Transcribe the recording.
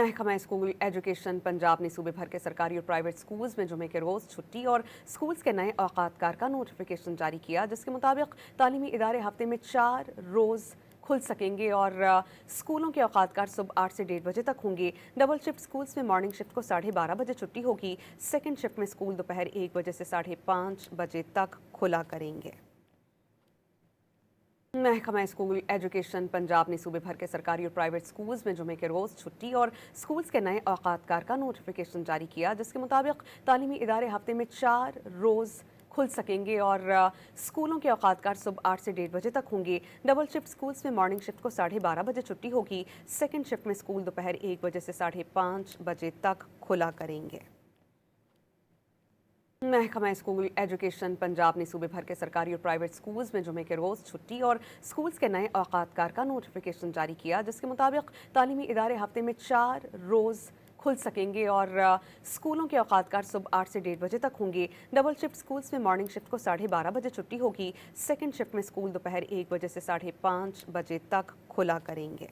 महकमा school education Punjab ने सूबे भर के सरकारी और प्राइवेट स्कूल्स में जुमे के रोज़ छुट्टी और स्कूल्स के नए औकात-कार का नोटिफिकेशन जारी किया, जिसके मुताबिक तालीमी इदारे हफ्ते में 4 रोज़ खुल सकेंगे और स्कूलों के औकात-कार सुबह 8 से 1:30 बजे तक होंगे। डबल शिफ्ट स्कूल्स में मॉर्निंग शिफ्ट को 12:30 बजे छुट्टी होगी। सेकंड शिफ्ट में स्कूल दोपहर 1 बजे से 5:30 बजे तक खुला करेंगे। महकमा स्कूल एजुकेशन पंजाब ने सूबे भर के सरकारी और प्राइवेट स्कूल्स में जुमे के रोज़ छुट्टी और स्कूल्स के नए औकात-कार का नोटिफिकेशन जारी किया, जिसके मुताबिक तालीमी इदारे हफ्ते में 4 रोज़ खुल सकेंगे और स्कूलों के औकात-कार सुबह 8 से 1:30 बजे तक होंगे। डबल शिफ्ट स्कूल्स में मॉर्निंग शिफ्ट को 12:30 बजे छुट्टी होगी। सेकंड शिफ्ट में स्कूल दोपहर 1 बजे से 5:30 बजे तक खुला करेंगे। महकमा स्कूल एजुकेशन पंजाब ने सूबे भर के सरकारी और प्राइवेट स्कूल्स में जुमे के रोज़ छुट्टी और स्कूल्स के नए औकात-कार का नोटिफिकेशन जारी किया, जिसके मुताबिक तालीमी इदारे हफ्ते में 4 रोज़ खुल सकेंगे और स्कूलों के औकात-कार सुबह 8 से 1:30 बजे तक होंगे। डबल शिफ्ट स्कूल्स में मॉर्निंग शिफ्ट को 12:30 बजे छुट्टी होगी। सेकंड शिफ्ट में स्कूल दोपहर 1 बजे से 5:30 बजे तक खुला करेंगे।